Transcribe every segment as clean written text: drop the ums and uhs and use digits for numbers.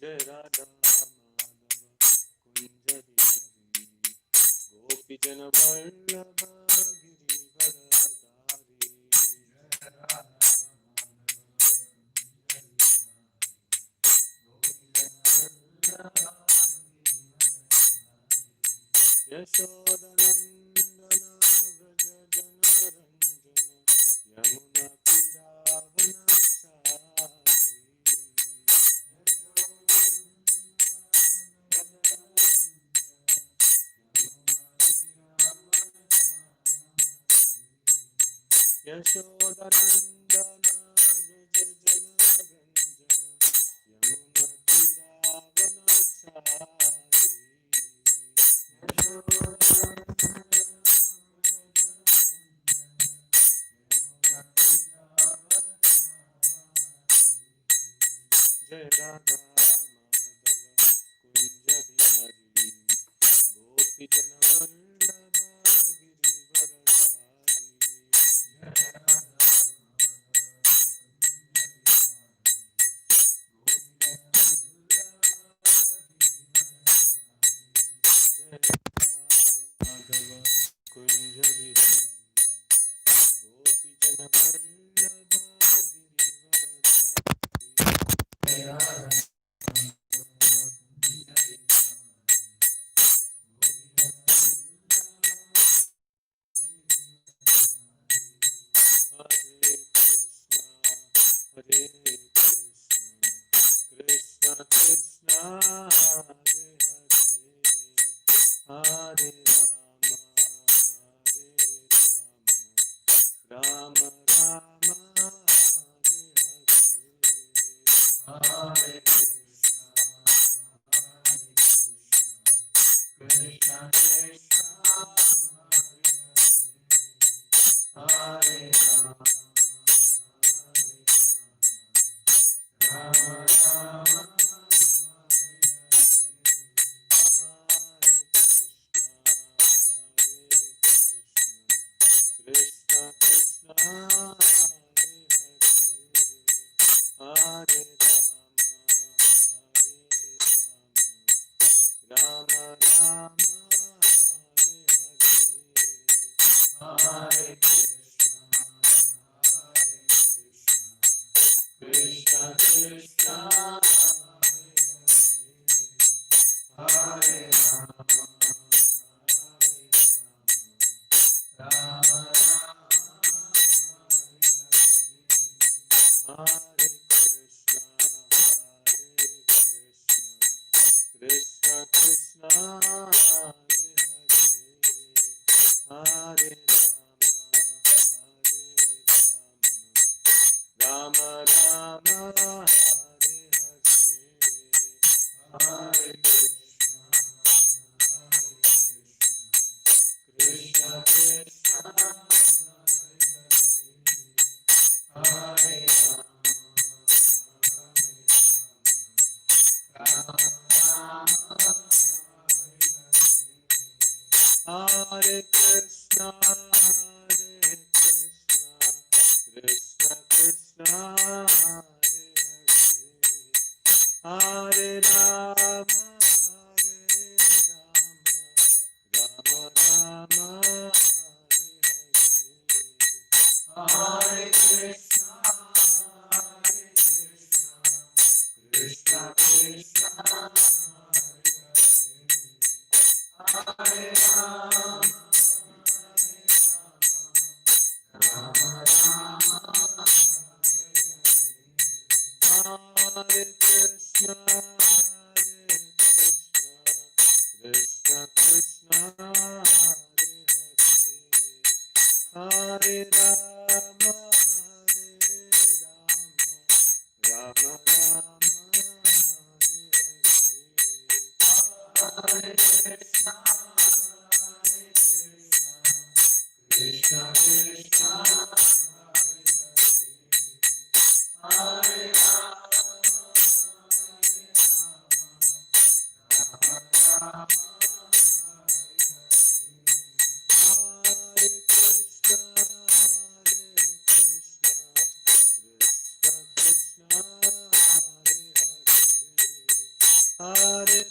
Jai Radha Madhava Kunja Bihari Gopi Jana Vallabha Girivaradari Yashodanandana Vraja Jana Ranjana Yamuna Piravanachari Yashodanandana Vraja Jana Ranjana Yamuna Piravanachari Jai Radha Madhava Kunja Bihari Gopi Jana Vallabha Hare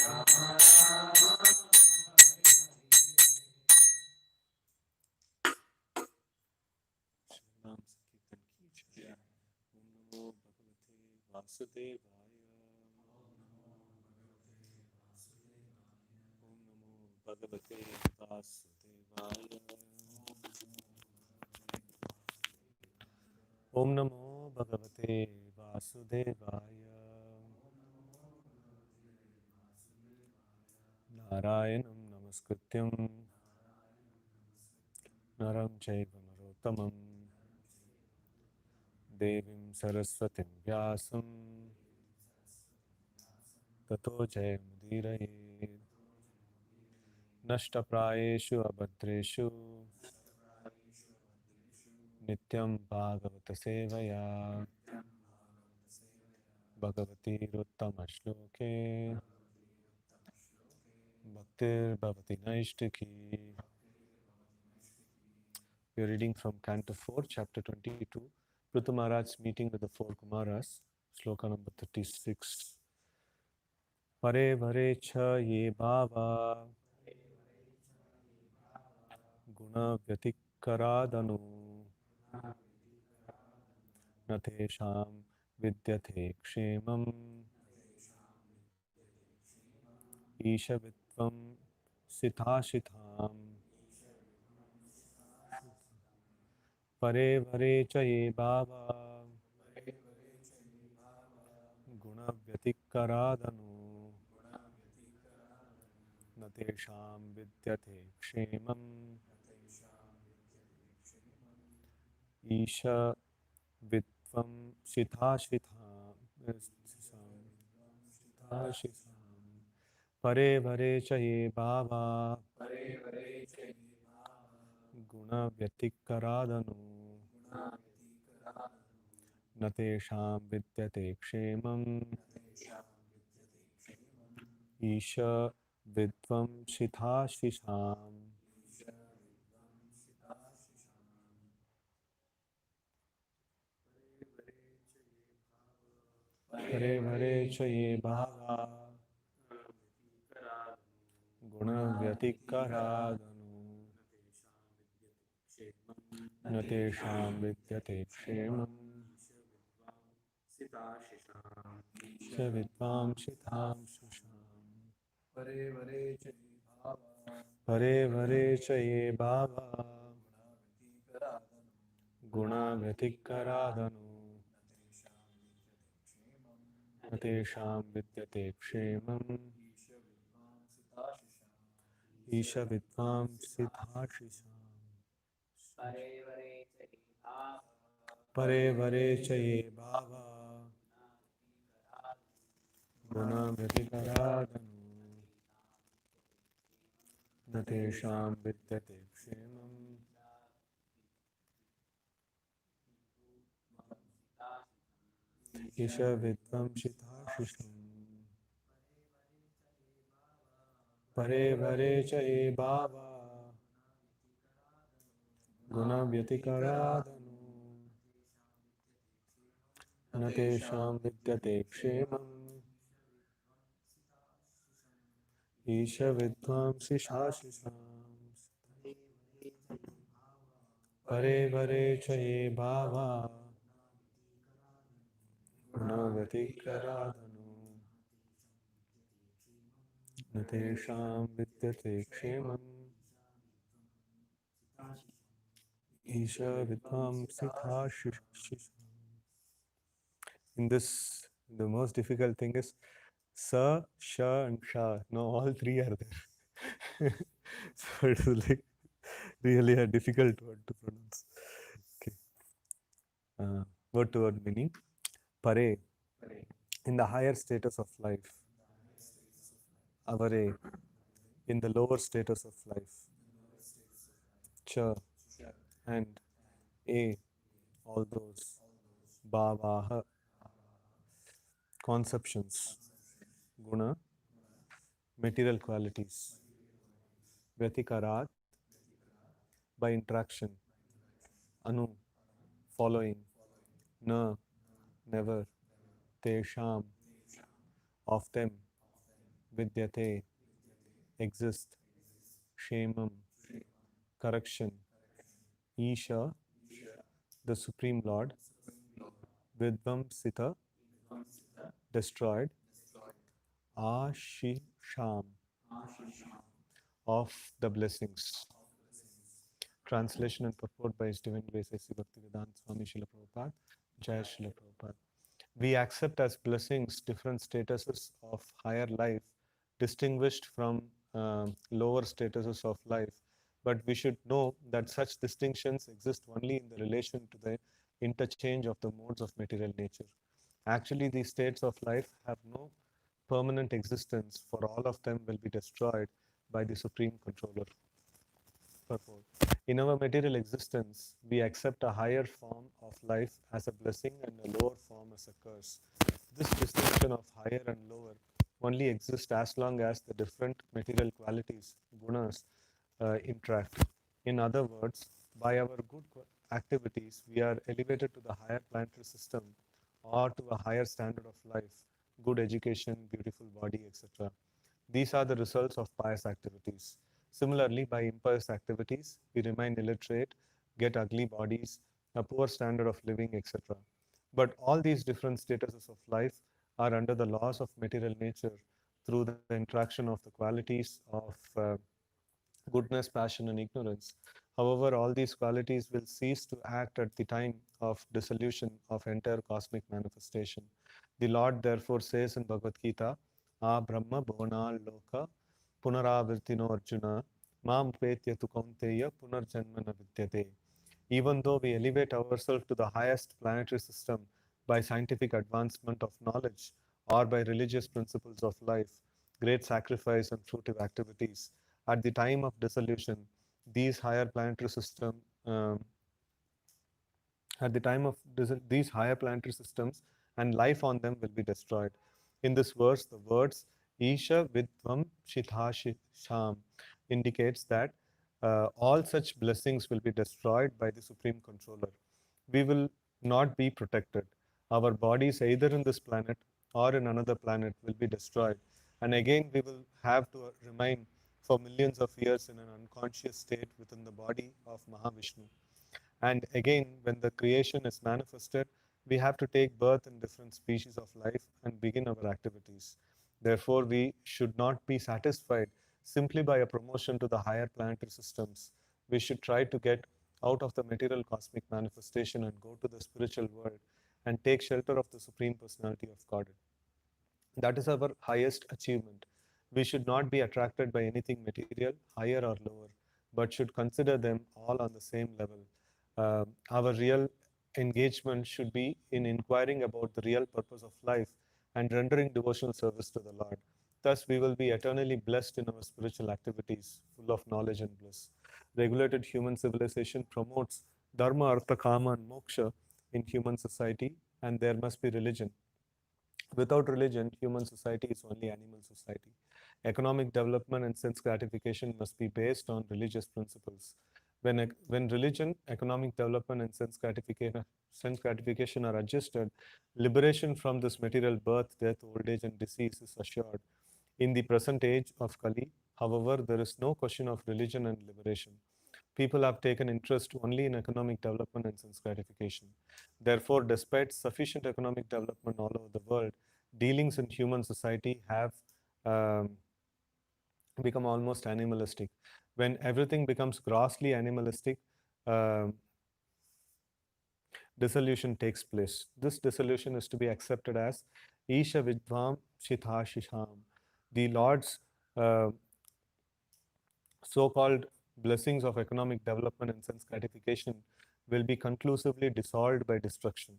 Rama, नाम संकीर्तन कीजिए। ओम नमो भगवते वासुदेवाय। ओम नमो भगवते वासुदेवाय। ओम नमो भगवते वासुदेवाय। नारायणं नमस्कृत्यं नरं चैव नरोत्तमं देवीं सरस्वतीं व्यासं ततो जयमुदीरये। नष्टप्रायेषु अभद्रेषु नित्यं भागवत सेवया भगवतीरुत्तमश्लोके भक्तिर्भवति नैष्टिकी. We are reading from Canto 4, Chapter 22, Prithu Maharaj's meeting with the four Kumaras, Sloka number 36. Pare vare cha ye bhava guna vyatikaradanu natesham vidyate kshemam ishavitvam sithashitham. Pare vare cha ye bhava guna vyatikaradanu natesham vidyate kshemam isha vitvam sithashitham. Pare vare cha ye bhava guna vyatikaradanu natesham vidyate kshemam isha vidvam sithashisham. Pare vare cha ye bhava guna vyatikaradanu natesham vidyate kshemam isha vidvam sithashisham. Pare vare cha ye bhava guna vyatikaradanu natesham vidyate kshemam isha vidvam sithashisham. Pare vare cha ye bhava guna vyatikaradanu natesham vidyate kshemam isha vidvam sithashisham. Pare vare cha ye bhava guna vyatikaradanu natesham vidyate kshemam isha vidvam sithashisham. Pare vare cha ye bhava guna vyatikaradanu natesham vidyate kshemam isha vidvam sithashisham. In this, the most difficult thing is sa, sha, and sha. No, all three are there. So it is like really a difficult word to pronounce. Okay. Word to word meaning. Pare. In the higher status of life. Avare. In the lower status of life. Cha. and A, all those bhavaha, conceptions, guna, material qualities, vyatikarat, by interaction, anu, following, na, never, tesham, of them, vidyate, exist, shemam, correction, isha, the Supreme Lord, vidvamsita, destroyed, ashisham, of the blessings. Translation and purport by His Divine Grace A.C. Bhaktivedanta Swami Srila Prabhupada, Jai Srila Prabhupada. We accept as blessings different statuses of higher life, distinguished from lower statuses of life. But we should know that such distinctions exist only in the relation to the interchange of the modes of material nature. Actually, these states of life have no permanent existence, for all of them will be destroyed by the Supreme Controller. Purport. In our material existence, we accept a higher form of life as a blessing and a lower form as a curse. This distinction of higher and lower only exists as long as the different material qualities, gunas, interact. In other words, by our good activities, we are elevated to the higher planetary system or to a higher standard of life, good education, beautiful body, etc. These are the results of pious activities. Similarly, by impious activities, we remain illiterate, get ugly bodies, a poor standard of living, etc. But all these different statuses of life are under the laws of material nature through the interaction of the qualities of goodness, passion, and ignorance. However, all these qualities will cease to act at the time of dissolution of entire cosmic manifestation. The Lord therefore says in Bhagavad Gita, A Brahma Bhona Loka Punaravirtino Arjuna Mam Petya Tu Kaunteya Punarjanmana Vidyate. Even though we elevate ourselves to the highest planetary system by scientific advancement of knowledge or by religious principles of life, great sacrifice and fruitive activities, at the time of dissolution, these higher planetary system at the time of these higher planetary systems and life on them will be destroyed. In this verse, the words Isha Vidvam Shithasham indicates that all such blessings will be destroyed by the Supreme Controller. We will not be protected. Our bodies, either in this planet or in another planet, will be destroyed. And again, we will have to remain for millions of years in an unconscious state within the body of Mahavishnu. And again, when the creation is manifested, we have to take birth in different species of life and begin our activities. Therefore, we should not be satisfied simply by a promotion to the higher planetary systems. We should try to get out of the material cosmic manifestation and go to the spiritual world and take shelter of the Supreme Personality of Godhead. That is our highest achievement. We should not be attracted by anything material, higher or lower, but should consider them all on the same level. Our real engagement should be in inquiring about the real purpose of life and rendering devotional service to the Lord. Thus, we will be eternally blessed in our spiritual activities, full of knowledge and bliss. Regulated human civilization promotes dharma, artha, kama, and moksha in human society, and there must be religion. Without religion, human society is only animal society. Economic development and sense gratification must be based on religious principles. When religion, economic development, and sense gratification are adjusted, liberation from this material birth, death, old age, and disease is assured. In the present age of Kali, however, there is no question of religion and liberation. People have taken interest only in economic development and sense gratification. Therefore, despite sufficient economic development all over the world, dealings in human society have um, become almost animalistic. When everything becomes grossly animalistic, um, dissolution takes place. This dissolution is to be accepted as Isha Vidvam Shithashisham. The Lord's uh, so-called blessings of economic development and sense gratification will be conclusively dissolved by destruction.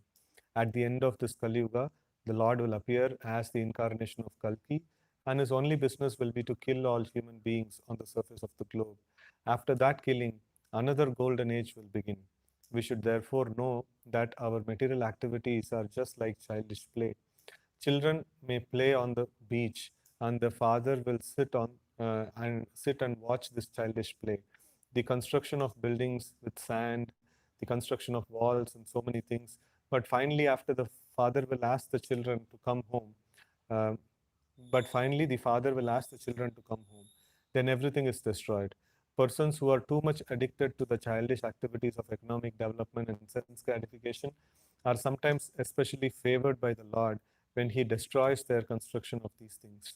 At the end of this Kali Yuga, the Lord will appear as the incarnation of Kalki, and his only business will be to kill all human beings on the surface of the globe. After that killing, another golden age will begin. We should therefore know that our material activities are just like childish play. Children may play on the beach, and the father will sit and watch this childish play. The construction of buildings with sand, the construction of walls, and so many things. But finally, after the father will ask the children to come home, uh, but finally, the father will ask the children to come home. Then everything is destroyed. Persons who are too much addicted to the childish activities of economic development and sense gratification are sometimes especially favored by the Lord when He destroys their construction of these things.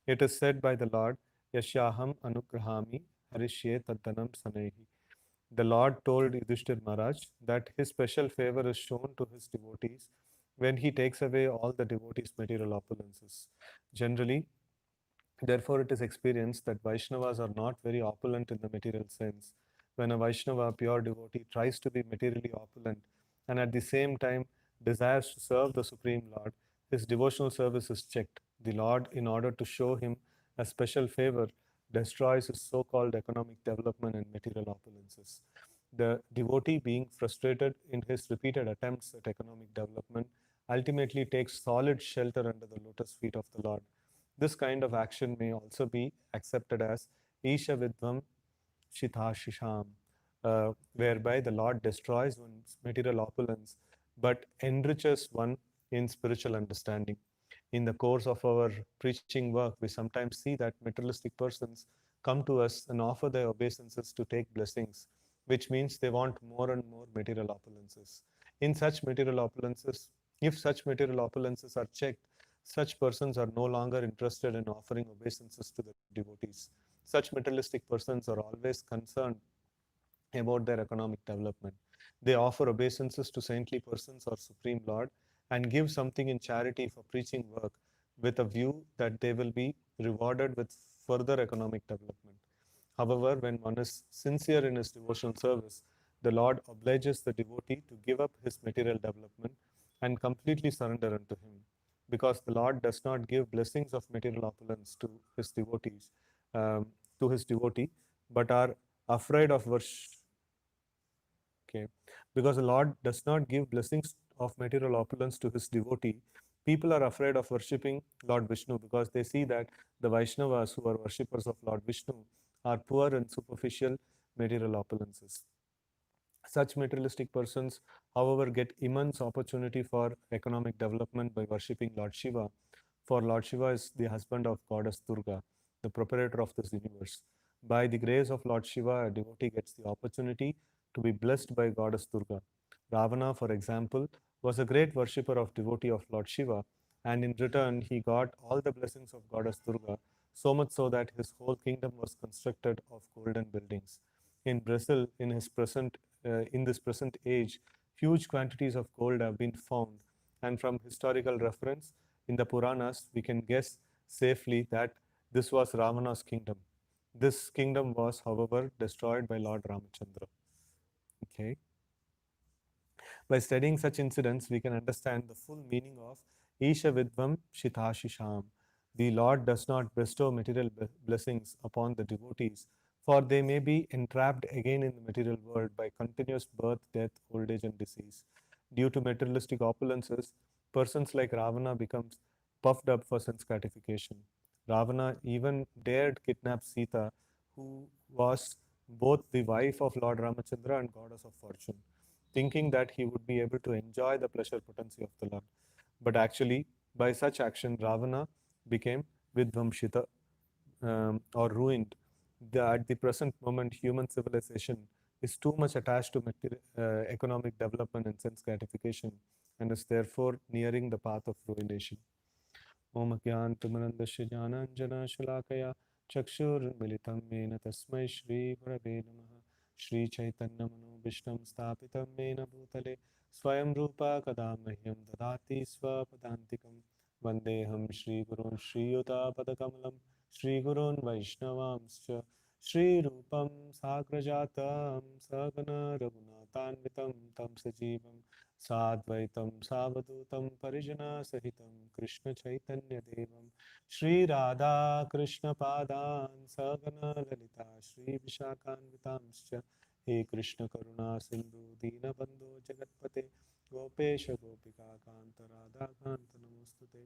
It is said by the Lord, Yashaham Anugrahami Harishye Taddanam Sanehi. The Lord told Yudhishthir Maharaj that his special favor is shown to his devotees when he takes away all the devotees' material opulences. Generally, therefore, it is experienced that Vaishnavas are not very opulent in the material sense. When a Vaishnava, a pure devotee, tries to be materially opulent and at the same time desires to serve the Supreme Lord, his devotional service is checked. The Lord, in order to show him a special favor, destroys his so called economic development and material opulences. The devotee, being frustrated in his repeated attempts at economic development, ultimately takes solid shelter under the lotus feet of the Lord. This kind of action may also be accepted as Isha Vidvam Shithashisham, whereby the Lord destroys one's material opulence but enriches one in spiritual understanding. In the course of our preaching work, we sometimes see that materialistic persons come to us and offer their obeisances to take blessings, which means they want more and more material opulences. In such material opulences, if such material opulences are checked, such persons are no longer interested in offering obeisances to the devotees. Such materialistic persons are always concerned about their economic development. They offer obeisances to saintly persons or Supreme Lord and give something in charity for preaching work with a view that they will be rewarded with further economic development. However, when one is sincere in his devotional service, the Lord obliges the devotee to give up his material development and completely surrender unto him. Because the Lord does not give blessings of material opulence his devotees, um, to his devotee, but are afraid of worship. Okay. Because the Lord does not give blessings of material opulence to his devotee, people are afraid of worshipping Lord Vishnu because they see that the Vaishnavas who are worshippers of Lord Vishnu are poor and superficial material opulences. Such materialistic persons, however, get immense opportunity for economic development by worshipping Lord Shiva, for Lord Shiva is the husband of Goddess Durga, the proprietor of this universe. By the grace of Lord Shiva, a devotee gets the opportunity to be blessed by Goddess Durga. Ravana, for example, was a great worshipper of devotee of Lord Shiva, and in return he got all the blessings of Goddess Durga, so much so that his whole kingdom was constructed of golden buildings. In Brazil, in this present age, huge quantities of gold have been found, and from historical reference in the Puranas, we can guess safely that this was Ravana's kingdom. This kingdom was, however, destroyed by Lord Ramachandra. Okay. By studying such incidents, we can understand the full meaning of Isha Vidvam Shitashisham. The Lord does not bestow material blessings upon the devotees, for they may be entrapped again in the material world by continuous birth, death, old age, and disease. Due to materialistic opulences, persons like Ravana becomes puffed up for sense gratification. Ravana even dared kidnap Sita, who was both the wife of Lord Ramachandra and goddess of fortune, thinking that he would be able to enjoy the pleasure potency of the Lord. But actually, by such action, Ravana became Vidvamshita, or ruined. At the present moment, human civilization is too much attached to economic development and sense gratification and is therefore nearing the path of ruination. ॐ अज्ञानतिमिरन्दस्य ज्ञानाञ्जनशलाकया चक्षुर्मिलितं येन तस्मै श्रीगुरवे नमः श्रीचैतन्यमनोभीष्टं स्थापितं येन भूतले स्वयं रूपा कदा मह्यं ददाति स्वपदान्तिकं वन्देऽहं श्रीगुरून् श्रीयुतापदकमलं श्रीगुरून् वैष्णवांश्च श्रीरूपं साग्रजातं सगण रघुनाथान्वितं तं सजीवं साद्वैतं सावधूतं परिजनसहितं कृष्णचैतन्यदेवं श्रीराधाकृष्णपादान् सगणललिता श्रीविशाखान्वितांश्च हे कृष्ण करुणा सिंधु दीनबंधो जगतपते गोपेश गोपिका कांत राधा कांत नमोस्तुते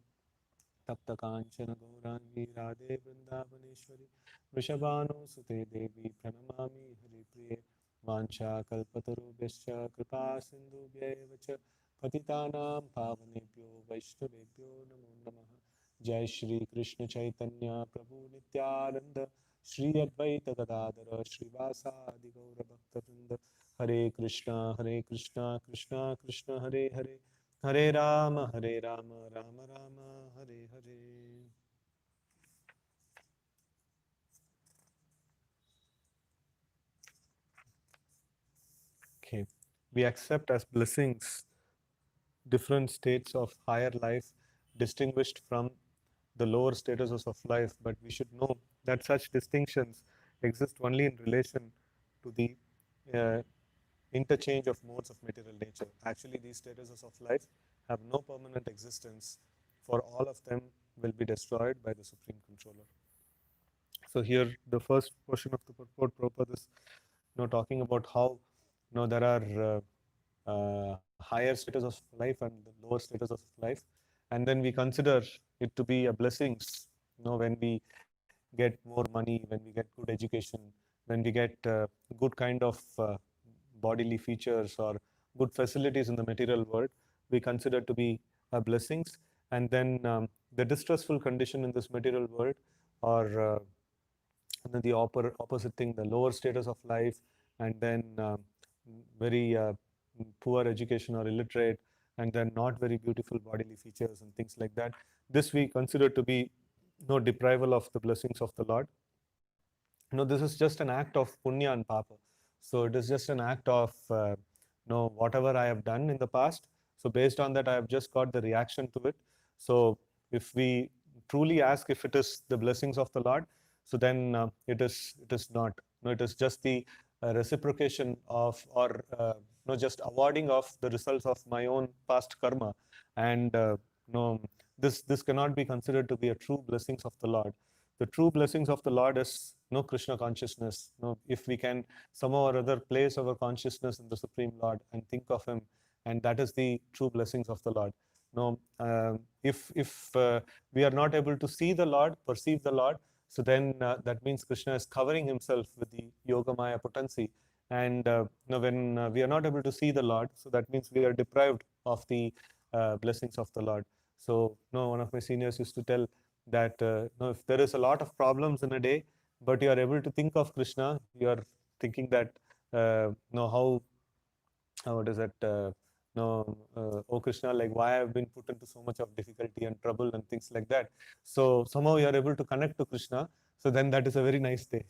तप्त कांचन गौरांगी राधे वृंदावनेश्वरी वृषभानुसुते देवी प्रणमामि हरिप्रिये वाञ्छाकल्पतरुभ्यश्च कृपा सिन्धुभ्यैव च पतितानां पावनेभ्यो वैष्णवेभ्यो नमो नमः। जय श्री कृष्ण चैतन्य प्रभु नित्यानंद श्री अद्वैत गदाधर श्रीवासादि गौर भक्तवृंद हरे Krishna Krishna Krishna Hare Hare Hare Ram Ram Ram Hare Hare. Okay, we accept as blessings different states of higher life distinguished from the lower statuses of life, but we should know that such distinctions exist only in relation to the uh, interchange of modes of material nature. Actually, these statuses of life have no permanent existence, for all of them will be destroyed by the Supreme Controller. So here, the first portion of the purport Prabhupada is talking about how there are higher status of life and the lower status of life, and then we consider it to be a blessings. When we get more money, when we get good education, when we get good kind of bodily features or good facilities in the material world, we consider to be blessings. And then the distressful condition in this material world, or the opposite thing, the lower status of life, and then very poor education or illiterate, and then not very beautiful bodily features and things like that. This we consider to be no deprival of the blessings of the Lord. This is just an act of punya and papa. So it is just an act of whatever I have done in the past. So based on that, I have just got the reaction to it. So if we truly ask if it is the blessings of the Lord, so then it is not. No, it is just the reciprocation of, or just awarding of the results of my own past karma, and no, this cannot be considered to be a true blessings of the Lord. The true blessings of the Lord is Krishna consciousness. If we can somehow or other place our consciousness in the Supreme Lord and think of Him, and that is the true blessings of the Lord. If we are not able to see the Lord, perceive the Lord, so then that means Krishna is covering Himself with the Yoga Maya potency. And when we are not able to see the Lord, so that means we are deprived of the blessings of the Lord. So, one of my seniors used to tell that if there is a lot of problems in a day, but you are able to think of Krishna, you are thinking that how what is it? Oh Krishna, like why I've been put into so much of difficulty and trouble and things like that. So somehow you are able to connect to Krishna. So then that is a very nice day.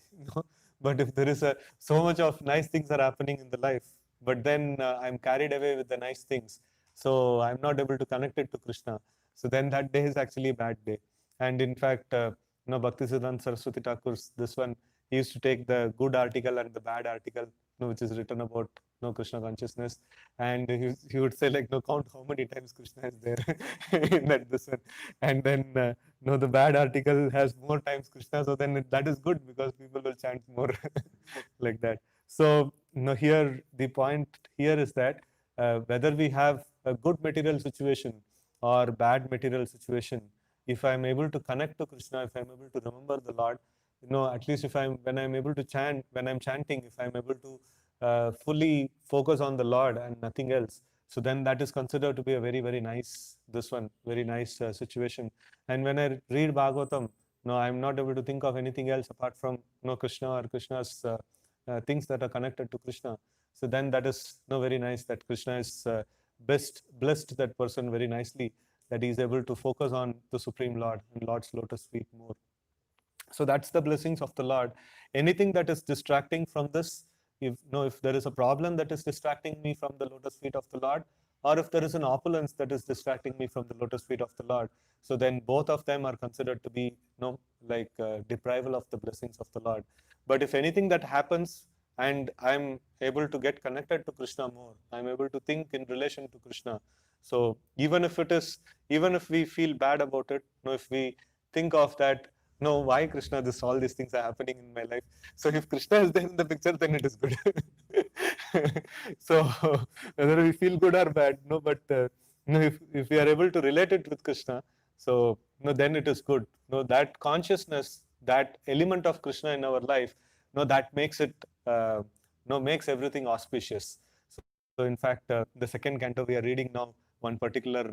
But if there is so much of nice things are happening in the life, but then I'm carried away with the nice things, so I'm not able to connect it to Krishna. So then that day is actually a bad day. And in fact, Bhaktisiddhanta Saraswati Thakur's this one, he used to take the good article and the bad article, which is written about Krishna consciousness, and he would say like, count how many times Krishna is there in this one, and then the bad article has more times Krishna, so then that is good because people will chant more like that. So here the point here is that whether we have a good material situation or bad material situation, if I'm able to connect to Krishna, if I'm able to remember the Lord, at least if when I'm able to chant, when I'm chanting, if I'm able to fully focus on the Lord and nothing else, so then that is considered to be a very, very nice, very nice situation. And when I read Bhagavatam, I'm not able to think of anything else apart from Krishna or Krishna's things that are connected to Krishna. So then that is very nice that Krishna is blessed that person very nicely, that he is able to focus on the Supreme Lord and Lord's lotus feet more. So that's the blessings of the Lord. Anything that is distracting from this, if there is a problem that is distracting me from the lotus feet of the Lord, or if there is an opulence that is distracting me from the lotus feet of the Lord, so then both of them are considered to be like deprival of the blessings of the Lord. But if anything that happens and I'm able to get connected to Krishna more, I'm able to think in relation to Krishna. So even if we feel bad about it, if we think of that, no, why Krishna, all these things are happening in my life. So if Krishna is there in the picture, then it is good. So whether we feel good or bad, no, but no, if we are able to relate it with Krishna, so no, then it is good. No, that consciousness, that element of Krishna in our life, no, that makes it, no, makes everything auspicious. So in fact, the second canto we are reading now, one particular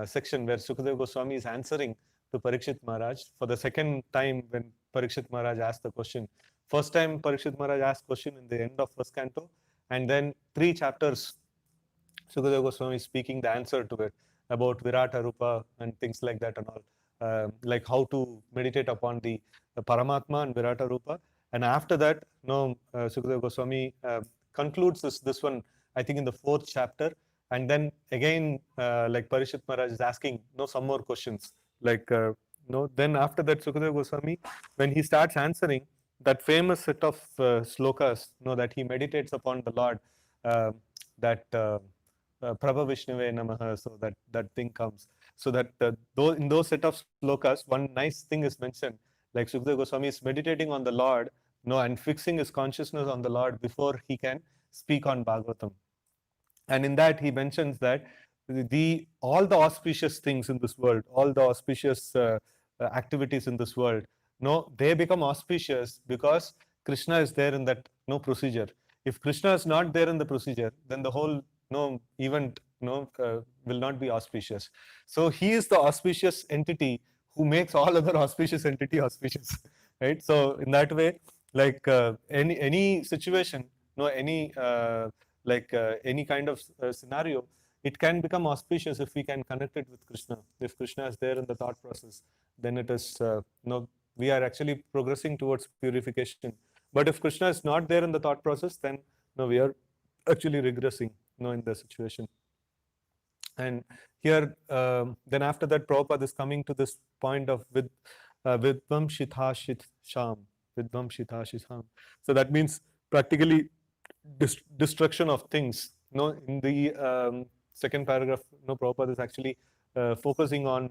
section where Sukadeva Goswami is answering to Parikshit Maharaj for the second time when Parikshit Maharaj asked the question. First time Parikshit Maharaj asked question in the end of first canto, and then 3 chapters Sukadeva Goswami is speaking the answer to it about Virata Rupa and things like that and all, like how to meditate upon the Paramatma and Virata Rupa. And after that, no, Sukadeva Goswami concludes this one, I think in the 4th chapter. And then again, like Parishit Maharaj is asking, no, some more questions. Like, no, then after that, Sukadeva Goswami, when he starts answering that famous set of slokas, no, that he meditates upon the Lord, that Prabha Vishnave Namaha, so that thing comes. So that in those set of slokas, one nice thing is mentioned, like Sukadeva Goswami is meditating on the Lord, no, and fixing his consciousness on the Lord before he can speak on Bhagavatam. And in that he mentions that all the auspicious things in this world, all the auspicious activities in this world, no, they become auspicious because Krishna is there in that procedure. If Krishna is not there in the procedure, then the whole event will not be auspicious. So he is the auspicious entity who makes all other auspicious entity auspicious, right? So in that way, like any situation, any any kind of scenario, it can become auspicious if we can connect it with Krishna. If Krishna is there in the thought process, then it is we are actually progressing towards purification. But if Krishna is not there in the thought process, then we are actually regressing in the situation. And here, then after that, Prabhupada is coming to this point of Vidvam Shithashit Sham. Vidvam Shithashit Sham. So that means practically destruction of things. In the second paragraph, Prabhupada is actually focusing on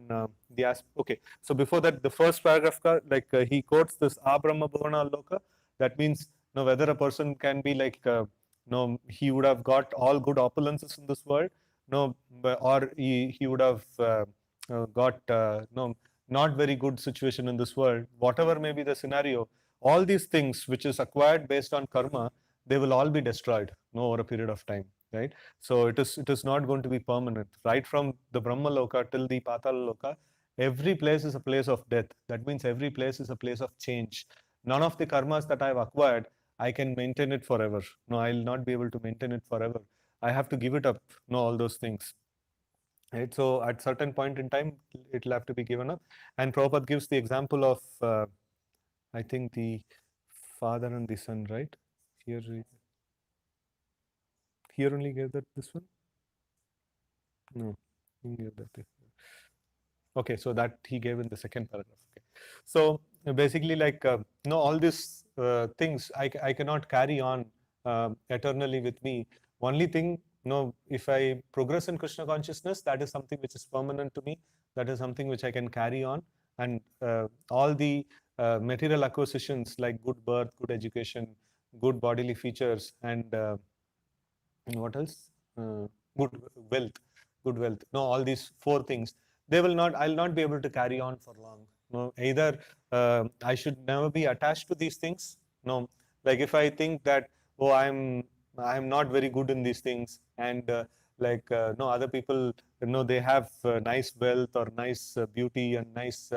the aspect. Okay, so before that, the first paragraph, he quotes this Abrahma Bhavana Loka. That means whether a person can be like, he would have got all good opulences in this world, or he would have got not very good situation in this world. Whatever may be the scenario, all these things which is acquired based on karma, they will all be destroyed over a period of time, right? So it is not going to be permanent. Right from the Brahma Loka till the Patala Loka, every place is a place of death. That means every place is a place of change. None of the karmas that I have acquired, I can maintain it forever. No, I will not be able to maintain it forever. I have to give it up, all those things. Right? So at certain point in time, it will have to be given up. And Prabhupada gives the example of, I think, the father and the son, right? Here only gave that this one? No, he gave that. Okay, so that he gave in the second paragraph. Okay. So basically, like, all these things I cannot carry on eternally with me. Only thing, if I progress in Krishna consciousness, that is something which is permanent to me. That is something which I can carry on. And all the material acquisitions like good birth, good education, good bodily features, and what else? Good wealth, good wealth. No, all these 4 things, they will not. I'll not be able to carry on for long. No, either I should never be attached to these things. No, like if I think that, oh, I'm not very good in these things, and no, other people, they have nice wealth or nice beauty and nice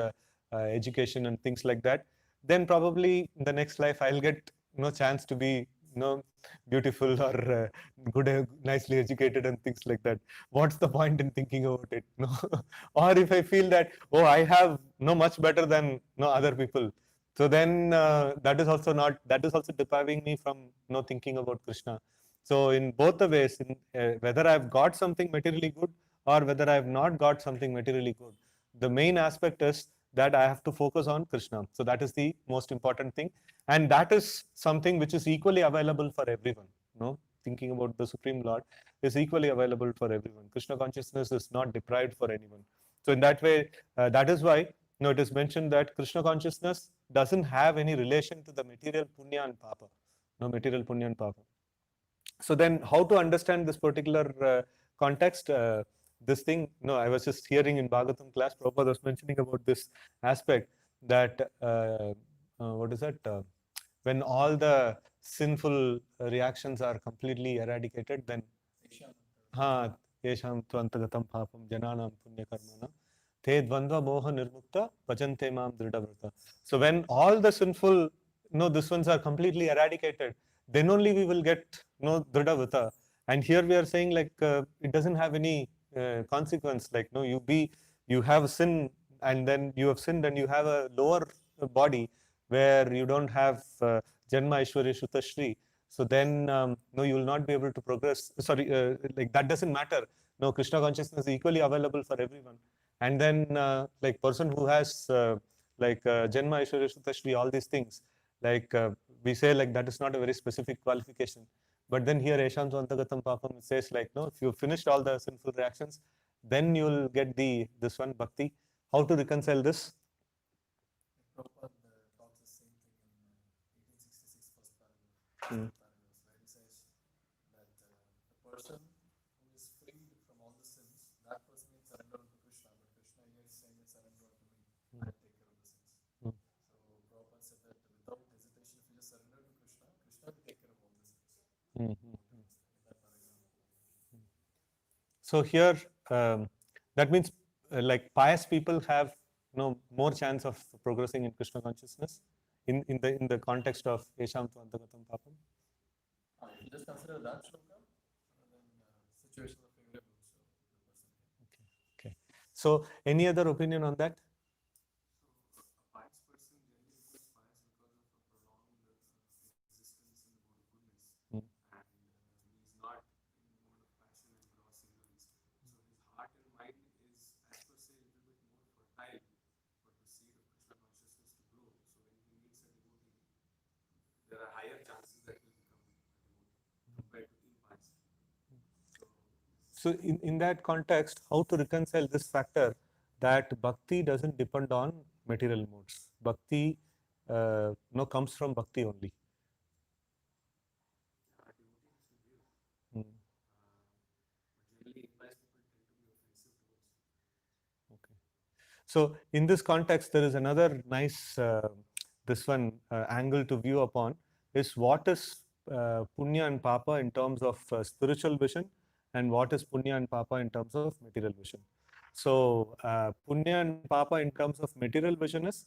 education and things like that, then probably in the next life I'll get no chance to be beautiful or good, nicely educated and things like that. What's the point in thinking about it? No. Or if I feel that, oh, I have no much better than other people, so then that is also depriving me from thinking about Krishna. So in both the ways, in whether I've got something materially good or whether I've not got something materially good, the main aspect is that I have to focus on Krishna. So that is the most important thing, and that is something which is equally available for everyone. Thinking about the Supreme Lord is equally available for everyone. Krishna consciousness is not deprived for anyone. So in that way, that is why No, it is mentioned that Krishna consciousness doesn't have any relation to the material punya and papa. No material punya and papa. So then how to understand this particular context? This thing, no, I was just hearing in Bhagavatam class, Prabhupada was mentioning about this aspect that, what is that? When all the sinful reactions are completely eradicated, then ha yesham tvantagatam papam jananam punya karmana te dvandva moha nirmukta bhajante mam dridhavrata. So when all the sinful, no, these ones are completely eradicated, then only we will get no dridhavrata. And here we are saying like it doesn't have any consequence. Like no, you have sin and then you have sinned and you have a lower body where you don't have Janma Aishwarya Shuta Shri. So then, no, you will not be able to progress. Sorry, like that doesn't matter. No, Krishna consciousness is equally available for everyone. And then, like person who has like Janma Aishwarya Shuta Shri, all these things, like we say like that is not a very specific qualification. But then here, Esham Svantagatam Papam, it says like, no, if you finished all the sinful reactions, then you will get this one bhakti. How to reconcile this? Prabhupada talks the same thing in 1866 first paragraph, where he says that the person who is freed from all the sins, that person needs surrender to Krishna, but Krishna here is saying that surrender to me, I take care of the sins. So Prabhupada said that without hesitation, if you just surrender to Krishna, Krishna will take care of all the sins. So here, that means like pious people have more chance of progressing in Krishna consciousness in the context of Esham Tvantagatam Papam. You just consider that shloka, and then situations are favorable, so the person can. Okay. So any other opinion on that? So a pious person generally becomes pious because of a prolonged existence in the mode of goodness, and he is not in the mode of passion and gross ignorance. So his heart and mind is, as per se, a little bit more fertile for the seed of Krishna consciousness to grow. So when he meets a devotee, there are higher chances that he will become a devotee compared to impious. So in that context, how to reconcile this factor that bhakti doesn't depend on material modes? Bhakti comes from bhakti only. Okay. So in this context, there is another nice this one angle to view upon is what is punya and papa in terms of spiritual vision, and what is punya and papa in terms of material vision. So punya and papa in terms of material vision is